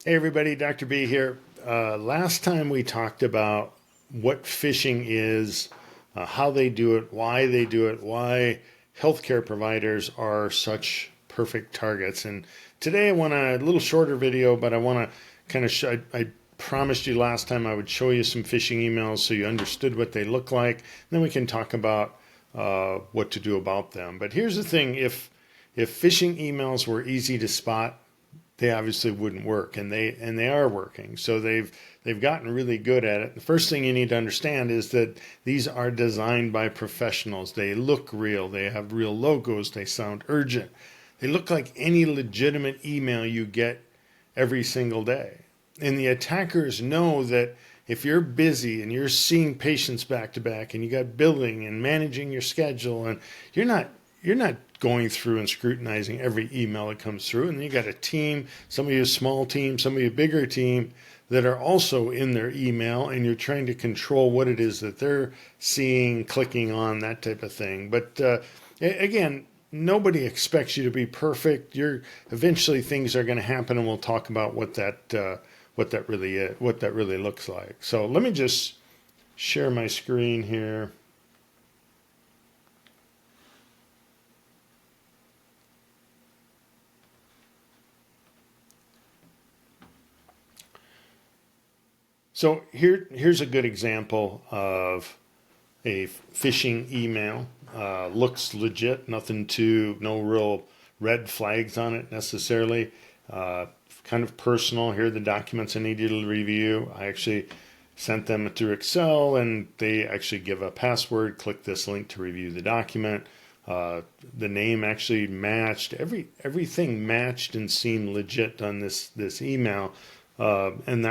Hey everybody, Dr. B here. Last time we talked about what phishing is, how they do it, why healthcare providers are such perfect targets. And today I want a little shorter video, but I want to kind of show, I promised you last time I would show you some phishing emails so you understood what they look like. Then we can talk about what to do about them. But here's the thing, if phishing emails were easy to spot, they obviously wouldn't work, and they are working. So they've gotten really good at it. The first thing you need to understand is that these are designed by professionals. They look real. They have real logos. They sound urgent. They look like any legitimate email you get every single day. And the attackers know that if you're busy and you're seeing patients back to back and you got billing and managing your schedule, and you're not going through and scrutinizing every email that comes through, and you got a team, some of you a small team, some of you a bigger team, that are also in their email, and you're trying to control what it is that they're seeing, clicking on, that type of thing. But again, nobody expects you to be perfect. Eventually things are going to happen, and we'll talk about what that really looks like. So let me just share my screen here. So here's a good example of a phishing email. Looks legit, no real red flags on it necessarily. Kind of personal. Here are the documents I need you to review. I actually sent them through Excel, and they actually give a password. Click this link to review the document. The name actually matched. Everything matched and seemed legit on this email, and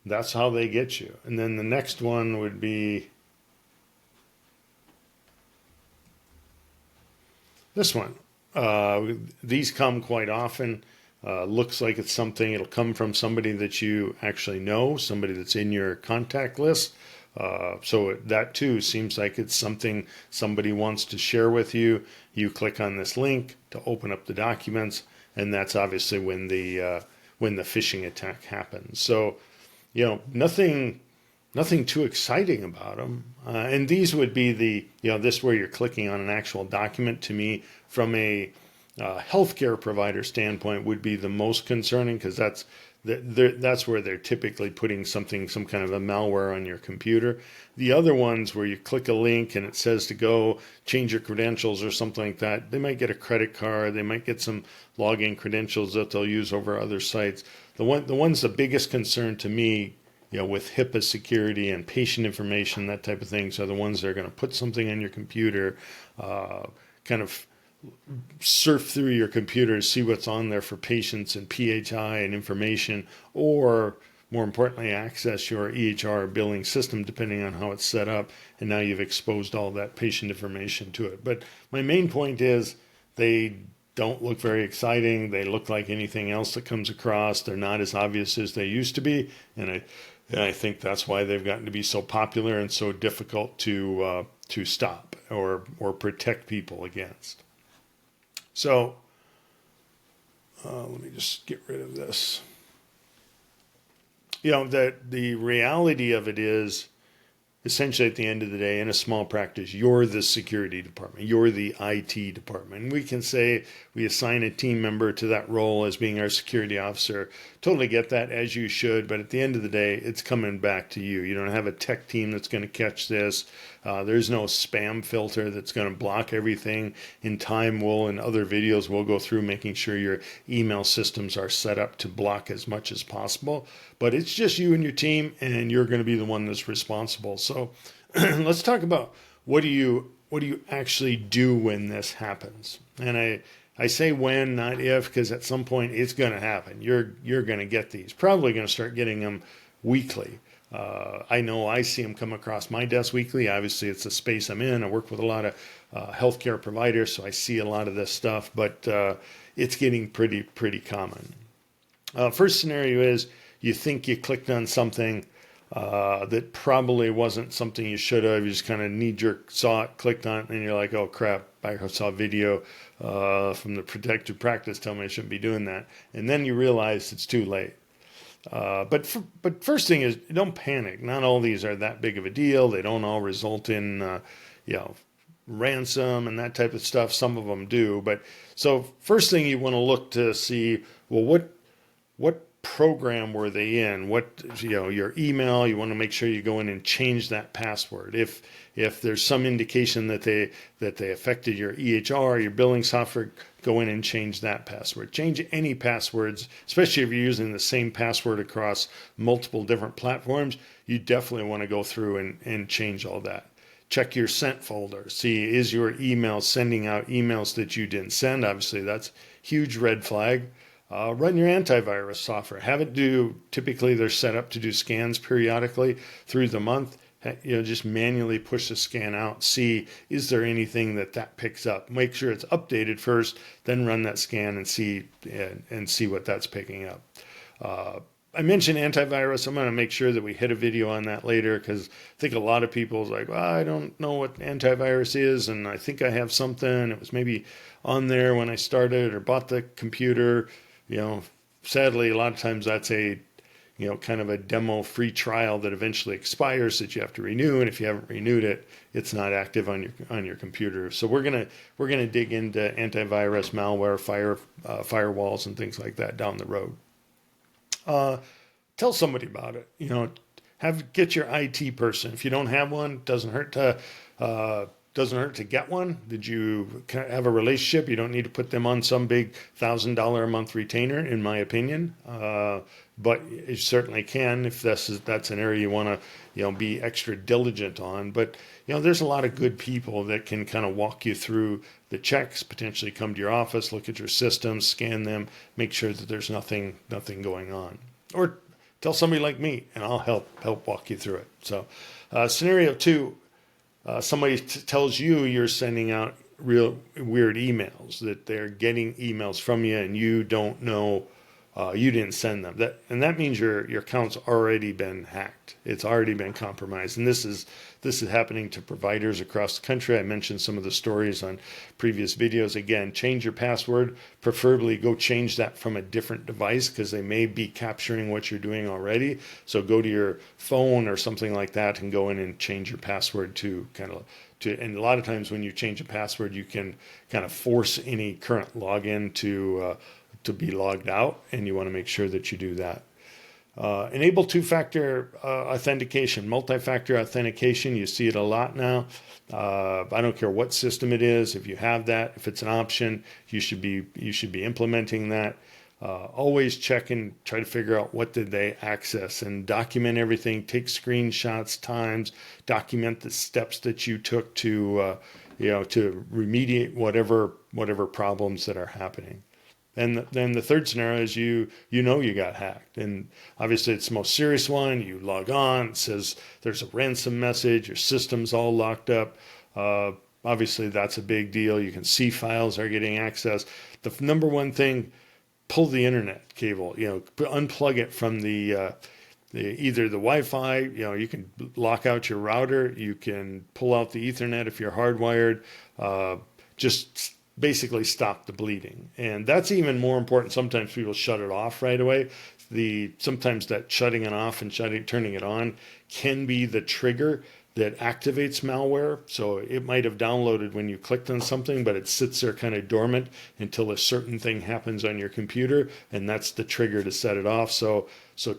that's how they get you. And then the next one would be this one. These come quite often. Looks like it's something, it'll come from somebody that you actually know, somebody that's in your contact list. So that too seems like it's something somebody wants to share with you. You click on this link to open up the documents, and that's obviously when the phishing attack happens. So nothing too exciting about them. And these would be this where you're clicking on an actual document. To me, from a healthcare provider standpoint, would be the most concerning, because that's where they're typically putting some kind of a malware on your computer. The other ones where you click a link and it says to go change your credentials or something like that, they might get a credit card, they might get some login credentials that they'll use over other sites. The biggest concern to me, with HIPAA security and patient information, that type of thing, so the ones that are going to put something on your computer, kind of surf through your computer to see what's on there for patients and PHI and information, or more importantly, access your EHR billing system, depending on how it's set up, and now you've exposed all that patient information to it. But my main point is they don't look very exciting. They look like anything else that comes across. They're not as obvious as they used to be, and I think that's why they've gotten to be so popular and so difficult to stop or protect people against. So let me just get rid of this. That the reality of it is, essentially at the end of the day, in a small practice, you're the security department, you're the IT department. And we can say we assign a team member to that role as being our security officer. Totally get that, as you should, but at the end of the day, it's coming back to you. You don't have a tech team that's going to catch this. There's no spam filter that's going to block everything. In time, in other videos, we'll go through making sure your email systems are set up to block as much as possible. But it's just you and your team, and you're going to be the one that's responsible. So let's talk about what do you actually do when this happens. And I say when, not if, because at some point it's going to happen. You're going to get these. Probably going to start getting them weekly. I know I see them come across my desk weekly. Obviously, it's the space I'm in. I work with a lot of healthcare providers, so I see a lot of this stuff. But it's getting pretty common. First scenario is you think you clicked on something that probably wasn't something you should have. You just kind of knee-jerk saw it, clicked on it, and you're like, oh crap, I saw a video from the protective practice telling me I shouldn't be doing that. And then you realize it's too late. But first thing is, don't panic. Not all these are that big of a deal. They don't all result in you know, ransom and that type of stuff. Some of them do. But so first thing you want to look to see, well, what program were they in? What, your email, you want to make sure you go in and change that password. If there's some indication that they affected your EHR, your billing software, go in and change that password. Change any passwords, especially if you're using the same password across multiple different platforms. You definitely want to go through and change all that. Check your sent folder. See, is your email sending out emails that you didn't send? Obviously, that's huge red flag. Run your antivirus software. Have it do, typically they're set up to do scans periodically through the month. Just manually push the scan out. See, is there anything that picks up? Make sure it's updated first, then run that scan and see what that's picking up. I mentioned antivirus. I'm going to make sure that we hit a video on that later because I think a lot of people's like, well, I don't know what antivirus is, and I think I have something. It was maybe on there when I started or bought the computer. Sadly, a lot of times that's a kind of a demo free trial that eventually expires that you have to renew, and if you haven't renewed it, it's not active on your computer. So we're gonna dig into antivirus, malware, firewalls, and things like that down the road. Tell somebody about it. Get your IT person. If you don't have one, doesn't hurt to get one. Did you have a relationship? You don't need to put them on some big $1,000 a month retainer, in my opinion. But you certainly can if that's an area you want to be extra diligent on. But there's a lot of good people that can kind of walk you through the checks, potentially come to your office, look at your systems, scan them, make sure that there's nothing going on. Or tell somebody like me, and I'll help walk you through it. So, scenario 2. Somebody tells you you're sending out real weird emails, that they're getting emails from you and you don't know, you didn't send them. That means your account's already been hacked. It's already been compromised. And this is happening to providers across the country. I mentioned some of the stories on previous videos. Again, change your password. Preferably go change that from a different device because they may be capturing what you're doing already. So go to your phone or something like that and go in and change your password and a lot of times when you change a password, you can kind of force any current login to be logged out, and you want to make sure that you do that. Enable two-factor authentication, multi-factor authentication. You see it a lot now. I don't care what system it is. If you have that, if it's an option, you should be implementing that. Always check and try to figure out what did they access and document everything. Take screenshots, times, document the steps that you took to remediate whatever problems that are happening. And then the third scenario is you got hacked. And obviously it's the most serious one. You log on, it says there's a ransom message, your system's all locked up. Obviously that's a big deal. You can see files are getting accessed. The number one thing, pull the internet cable, unplug it from either the Wi-Fi, you can lock out your router, you can pull out the Ethernet if you're hardwired, just basically stop the bleeding. And that's even more important. Sometimes people shut it off right away. Sometimes that shutting it off and turning it on can be the trigger that activates malware. So it might have downloaded when you clicked on something, but it sits there kind of dormant until a certain thing happens on your computer, and that's the trigger to set it off. So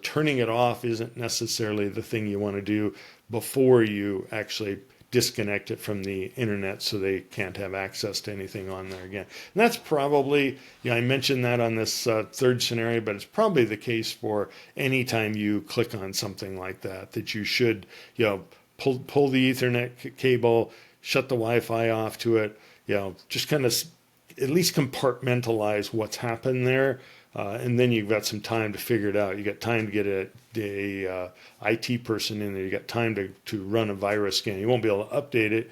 turning it off isn't necessarily the thing you want to do before you actually disconnect it from the internet so they can't have access to anything on there again. And that's probably, I mentioned that on this third scenario, but it's probably the case for any time you click on something like that you should, pull the Ethernet cable, shut the Wi-Fi off to it, just kind of at least compartmentalize what's happened there. And then you've got some time to figure it out. You got time to get a IT person in there. You got time to run a virus scan. You won't be able to update it,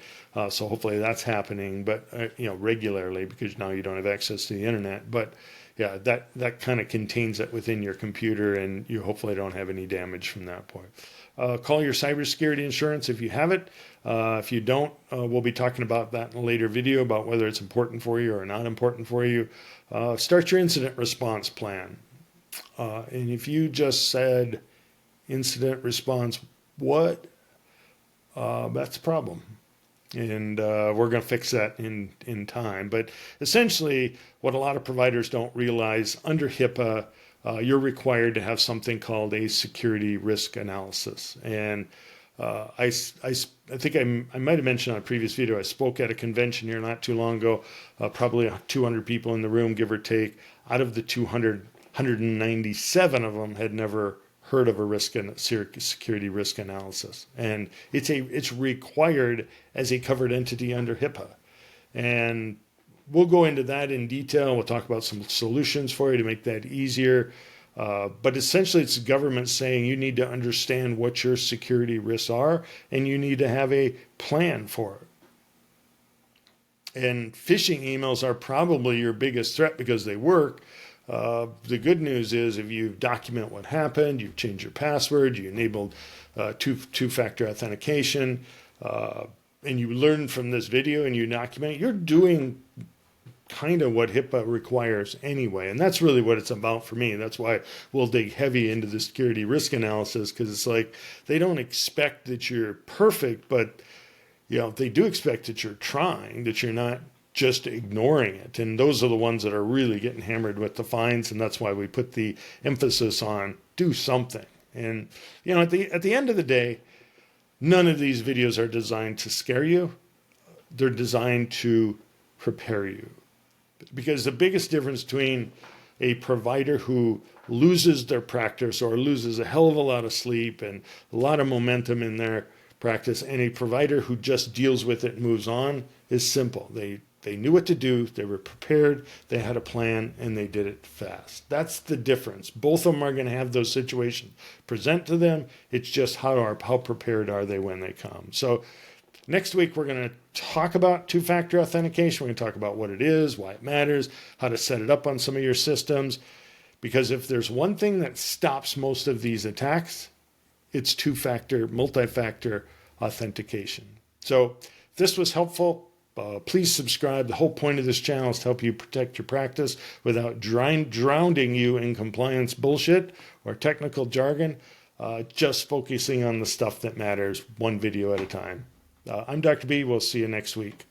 so hopefully that's happening. But regularly, because now you don't have access to the internet. But yeah, that kind of contains it within your computer, and you hopefully don't have any damage from that point. Call your cybersecurity insurance if you have it. If you don't, we'll be talking about that in a later video about whether it's important for you or not important for you. Start your incident response plan. And if you just said incident response, what? That's a problem. And we're going to fix that in time. But essentially, what a lot of providers don't realize, under HIPAA, you're required to have something called a security risk analysis. And I think I might have mentioned on a previous video, I spoke at a convention here not too long ago, probably 200 people in the room, give or take. Out of the 200, 197 of them had never heard of a security risk analysis. And it's required as a covered entity under HIPAA. And we'll go into that in detail. We'll talk about some solutions for you to make that easier. But essentially, it's the government saying you need to understand what your security risks are, and you need to have a plan for it. And phishing emails are probably your biggest threat because they work. The good news is if you document what happened, you've changed your password, you enabled two-factor authentication, and you learn from this video and you document, you're doing kind of what HIPAA requires anyway. And that's really what it's about for me. That's why we'll dig heavy into the security risk analysis, because it's like they don't expect that you're perfect, but they do expect that you're trying, that you're not just ignoring it. And those are the ones that are really getting hammered with the fines. And that's why we put the emphasis on do something. And, at the end of the day, none of these videos are designed to scare you. They're designed to prepare you. Because the biggest difference between a provider who loses their practice or loses a hell of a lot of sleep and a lot of momentum in their practice and a provider who just deals with it and moves on is simple. They knew what to do, they were prepared, they had a plan, and they did it fast. That's the difference. Both of them are going to have those situations present to them. It's just how prepared are they when they come. So next week, we're going to talk about two-factor authentication. We're going to talk about what it is, why it matters, how to set it up on some of your systems. Because if there's one thing that stops most of these attacks, it's two-factor, multi-factor authentication. So if this was helpful, please subscribe. The whole point of this channel is to help you protect your practice without drowning you in compliance bullshit or technical jargon, just focusing on the stuff that matters, one video at a time. I'm Dr. B. We'll see you next week.